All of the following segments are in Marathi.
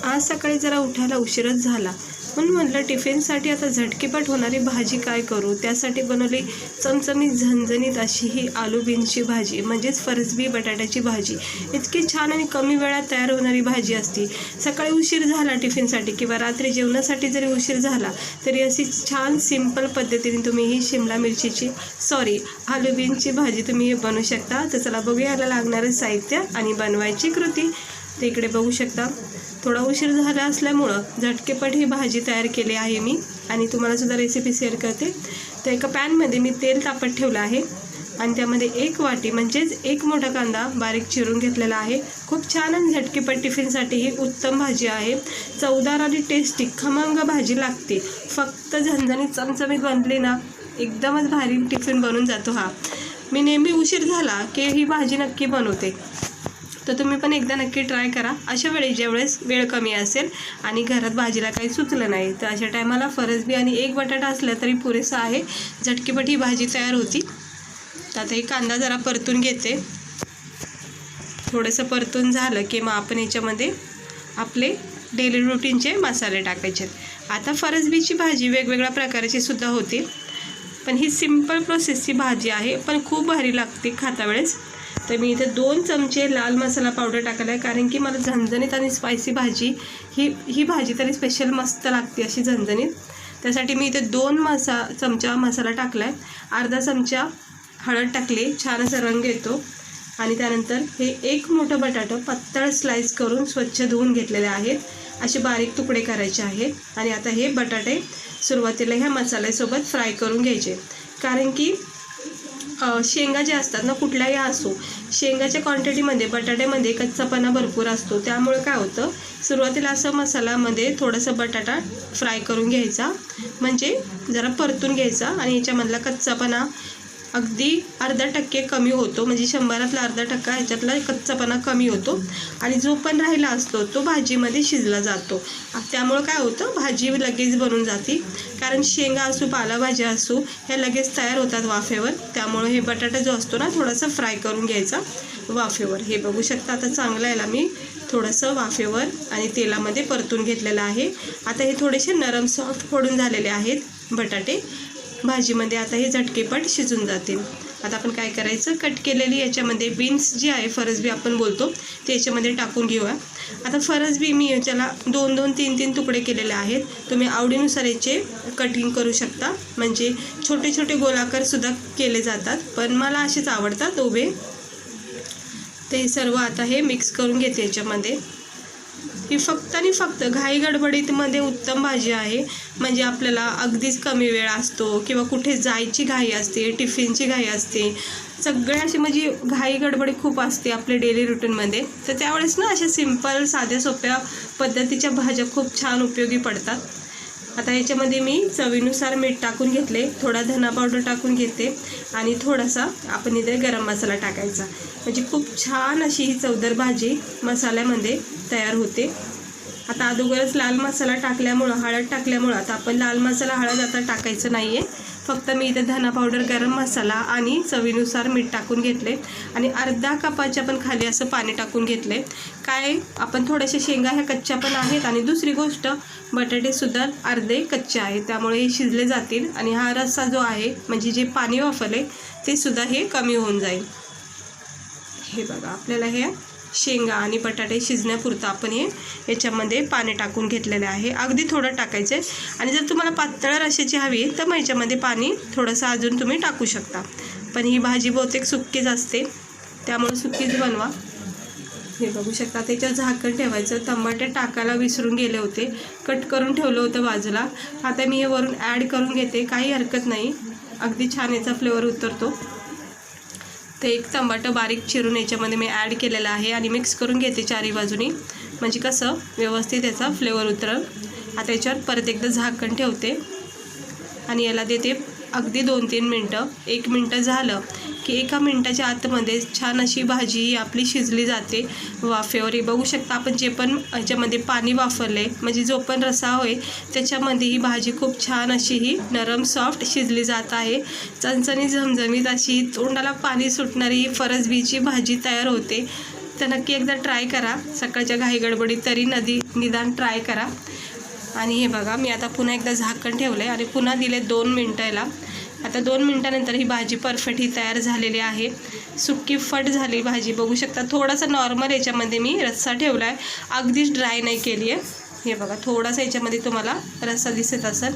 आज सकाळी जरा उठायला उशीरच झाला, म्हणून म्हटलं टिफिनसाठी आता झटकीपट होणारी भाजी काय करू. त्यासाठी बनवली चमचमीत झणझणीत अशी ही आलू बीन्सची भाजी, म्हणजेच फरसबी बटाट्याची भाजी. इतकी छान आणि कमी वेळात तयार होणारी भाजी असती. सकाळी उशीर झाला टिफिनसाठी किंवा रात्री जेवणासाठी जरी उशीर झाला तरी अशी छान सिंपल पद्धतीने तुम्ही ही शिमला मिरचीची आलू बीन्सची भाजी तुम्ही हे बनवू शकता. तर चला बघूया याला लागणारं साहित्य आणि बनवायची कृती. ते इकडे बघू शकता. थोडा उशीर झाला असल्यामुळं झटकेपट ही भाजी तयार केली आहे मी आणि तुम्हाला सुद्धा रेसिपी शेअर करते. तर एका पॅनमध्ये मी तेल तापत ठेवलं आहे आणि त्यामध्ये 1 वाटी म्हणजेच 1 मोठा कांदा बारीक चिरून घेतलेला आहे. खूप छान आणि झटकेपट टिफिनसाठी ही उत्तम भाजी आहे. चवदार आणि टेस्टी खमंग भाजी लागते. फक्त झणझणीत चमचमीत बनली ना एकदमच भारी टिफिन बनून जातो हा. मी नेहमी उशीर झाला की ही भाजी नक्की बनवते. तर तुम्ही पण एकदा नक्की ट्राय करा. अशा वेळी ज्यावेळेस वेळ कमी असेल आणि घरात भाजीला काही सुचलं नाही तर अशा टायमाला फरसबी आणि 1 बटाटा असला तरी पुरेसा आहे. झटकीपट ही भाजी तयार होती. तर आता हे कांदा जरा परतून घेते. थोडंसं परतून झालं की मग आपण याच्यामध्ये आपले डेली रुटीनचे मसाले टाकायचे. आता फरसबीची भाजी वेगवेगळ्या प्रकारची सुद्धा होती, पण ही सिंपल प्रोसेसची भाजी आहे, पण खूप भारी लागते खाता वेळेस. तर मी इथे 2 चमचे लाल मसाला पावडर टाकला आहे, कारण की मला झणझणीत आणि स्पायसी भाजी ही भाजी तरी स्पेशल मस्त लागते अशी झणझणीत. त्यासाठी मी इथे 2 चमचा मसाला टाकला आहे. अर्धा चमचा हळद टाकली, छान असा रंग येतो. आणि त्यानंतर हे 1 मोठं बटाटं पातळ स्लाइस करून स्वच्छ धुवून घेतलेले आहेत. असे बारीक तुकडे करायचे आहेत. आणि आता हे बटाटे सुरुवातीला ह्या मसाल्यासोबत फ्राय करून घ्यायचे, कारण की शेंगा जे असतात ना कुठल्याही असो, शेंगाच्या क्वांटिटीमध्ये बटाट्यामध्ये कच्चापणा भरपूर असतो. त्यामुळे काय होतं, सुरुवातीला असं मसाल्यामध्ये थोडंसं बटाटा फ्राय करून घ्यायचा, म्हणजे जरा परतून घ्यायचा आणि याच्यामधला कच्चापणा अगदी 0.5% कमी होतो. म्हणजे 100तला 0.5% ह्याच्यातला कच्चापणा कमी होतो आणि जो पण राहिला असतो तो भाजीमध्ये शिजला जातो. त्यामुळं काय होतं, भाजी लगेच बनून जाते. कारण शेंगा असो पालेभाज्या असो ह्या लगेच तयार होतात वाफेवर. त्यामुळे हे बटाटा जो असतो ना थोडासा फ्राय करून घ्यायचा वाफेवर. हे बघू शकता. आता चांगलं याला मी थोडंसं वाफेवर आणि तेलामध्ये परतून घेतलेलं आहे. आता हे थोडेसे नरम सॉफ्ट फोडून झालेले आहेत बटाटे भाजीमध्ये. आता हे झटकेपट शिजून जातील. आता आपण काय करायचं, कट केलेली याच्यामध्ये बीन्स जी आहे फरसबी आपण बोलतो ते याच्यामध्ये टाकून घेऊया. आता फरसबी मी याच्याला 2-2, 3-3 तुकडे केलेले आहेत. तुम्ही आवडीनुसार याचे कटिंग करू शकता, म्हणजे छोटे छोटे गोलाकारसुद्धा केले जातात, पण मला असेच आवडतात उभे. ते सर्व आता हे मिक्स करून घेते याच्यामध्ये. ही फक्त आणि फक्त घाई गडबडीमध्ये उत्तम भाजी आहे. म्हणजे आपल्याला अगदीच कमी वेळ असतो किंवा कुठे जायची घाई असते, टिफिनची घाई असते, सगळ्या अशी म्हणजे घाई गडबडी खूप असते आपल्या डेली रुटीनमध्ये. तर त्यावेळेस ना अशा सिंपल साध्या सोप्या पद्धतीच्या भाज्या खूप छान उपयोगी पडतात. आता याच्यामध्ये मी चवीनुसार मीठ टाकून घेतले, थोडा धना पावडर टाकून घेते आणि थोडासा आपण इथे गरम मसाला टाकायचा. म्हणजे खूप छान अशी ही चवदार भाजी मसाल्यामध्ये तयार होते. आता अगोदरच लाल मसाला टाकल्यामुळं, हळद टाकल्यामुळं आता आपण लाल मसाला हळद आता टाकायचं नाही आहे. फक्त मी इथे धना पावडर, गरम मसाला आणि चवीनुसार मीठ टाकून घेतले आणि अर्धा कपाच्या पण खाली असं पाणी टाकून घेतले. काय आपण थोड्याशा शेंगा ह्या कच्च्या पण आहेत आणि दुसरी गोष्ट बटाटेसुद्धा अर्धे कच्चे आहेत, त्यामुळे हे शिजले जातील आणि हा रस्सा जो आहे म्हणजे जे पाणी वाफरले ते सुद्धा हे कमी होऊन जाईल. हे बघा, आपल्याला हे शेंगा आणि बटाटे शिजण्यापुरतं आपण हे याच्यामध्ये पाणी टाकून घेतलेले आहे. अगदी थोडं टाकायचं आहे आणि जर तुम्हाला पातळ रश्श्याची हवी तर मग याच्यामध्ये पाणी थोडंसं अजून तुम्ही टाकू शकता. पण ही भाजी बहुतेक सुक्कीच असते, त्यामुळे सुक्कीच बनवा. हे बघू शकता. त्याच्यावर झाकण ठेवायचं. टमाटे टाकायला विसरून गेले होते, कट करून ठेवलं होतं बाजूला. आता मी हे वरून ॲड करून घेते, काही हरकत नाही, अगदी छान याचा फ्लेवर उतरतो. ते 1 टमाटं बारीक चिरून याच्यामध्ये मी ॲड केलेलं आहे आणि मिक्स करून घेते चारी बाजूनी, म्हणजे कसं व्यवस्थित याचा फ्लेवर उतरल. आता याच्यावर परत एकदा झाकण ठेवते आणि याला देते अगदी 2-3 मिनटं. 1 मिनटं झालं की 1 मिनटाच्या आतमध्ये छान अशी भाजी आपली शिजली जाते वाफेवर. बघू शकता आपण जे पण याच्यामध्ये पाणी वाफरले, म्हणजे जो पण रस्सा होय त्याच्यामध्ये ही भाजी खूप छान अशी ही नरम सॉफ्ट शिजली जात आहे. चणचणीत झमझमीत अशी तोंडाला पाणी सुटणारी फरसबीची भाजी तयार होते. तर नक्की एकदा ट्राय करा. सकाळच्या घाई गडबडीत तरी निदान ट्राय करा. आणि हे बघा, मी आता पुन्हा एकदा झाकण ठेवलं आहे आणि पुन्हा दिले 2 मिनटाला. आता 2 मिनटानंतर ही भाजी परफेक्ट ही तयार झालेली आहे. सुक्की फट झाली भाजी बघू शकता. थोडासा नॉर्मल याच्यामध्ये मी रस्सा ठेवला आहे, अगदीच ड्राय नाही केली आहे. हे बघा, थोडासा याच्यामध्ये तुम्हाला रस्सा दिसत असेल.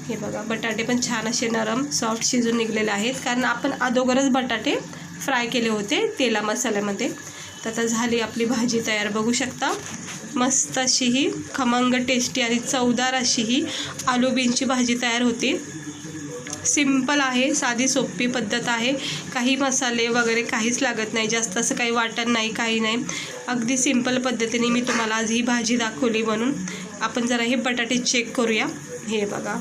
हे बघा, बटाटे पण छान असे नरम सॉफ्ट शिजून निघलेले आहेत, कारण आपण अगोदरच बटाटे फ्राय केले होते तेला मसाल्यामध्ये. तर आता झाली आपली भाजी तयार बघू शकता. मस्त अशी ही खमंग टेस्टी आणि चवदार अशी ही आलू बीनची भाजी तयार होती. सिंपल आहे, साधी सोपी पद्धत आहे. काही मसाले वगैरे काहीच लागत नाही, जास्त असं काही वाटण नाही, काही नाही. अगदी सिंपल पद्धतीने मी तुम्हाला आज ही भाजी दाखवली. म्हणून आपण जरा हे बटाटे चेक करूया. हे बघा,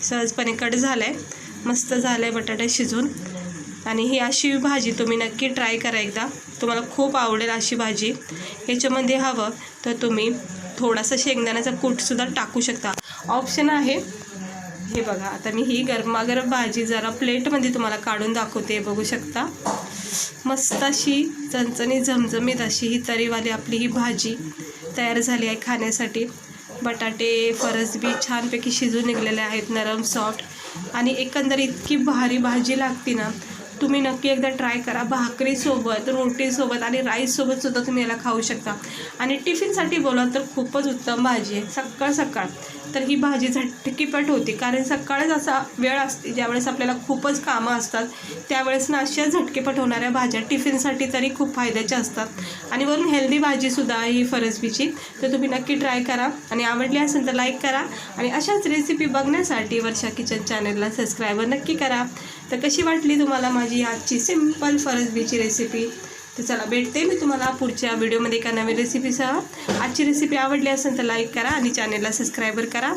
सहजपणे कट झालं आहे, मस्त झालं आहे बटाटे शिजून. आणि ही अशी भाजी तुम्ही नक्की ट्राय करा एकदा, तुम्हाला खूप आवडेल अशी भाजी. ह्याच्यामध्ये हवं तर तुम्ही थोडासा शेंगदाण्याचा कूटसुद्धा टाकू शकता, ऑप्शन आहे. हे बघा, आता मी ही गरमागरम भाजी जरा प्लेटमध्ये तुम्हाला काढून दाखवते. बघू शकता, मस्त अशी चणचणीत झमझमीत अशी ही तरीवाली आपली ही भाजी तयार झाली आहे खाण्यासाठी. बटाटे फरसबी छानपैकी शिजून निघलेले आहेत, नरम सॉफ्ट. आणि एकंदर इतकी भारी भाजी लागते ना, तुम्ही नक्की एकदा ट्राय करा. भाकरीसोबत, रोटीसोबत आणि राईससोबतसुद्धा तुम्ही याला खाऊ शकता. आणि टिफिनसाठी बोला तर खूपच उत्तम भाजी आहे. सकाळ सकाळ तर ही भाजी झटकीपट होती, कारण सकाळच असा वेळ असते ज्यावेळेस आपल्याला खूपच कामं असतात. त्यावेळेस ना अशा झटकीपट होणाऱ्या भाज्या टिफिनसाठी तरी खूप फायद्याच्या असतात. आणि वरून हेल्दी भाजीसुद्धा आहे ही फरसबीची. तर तुम्ही नक्की ट्राय करा. आणि आवडली असेल तर लाईक करा. आणि अशाच रेसिपी बघण्यासाठी वर्षा किचन चॅनलला सबस्क्राईबर नक्की करा. तर कशी वाटली तुम्हाला माझी आजची सिंपल फरसबीची रेसिपी? तर चला, भेटते मी तुम्हाला पुढच्या व्हिडिओमध्ये एका नवीन रेसिपीसह. आजची रेसिपी आवडली असेल तर लाईक करा आणि चॅनलला सबस्क्राईबर करा.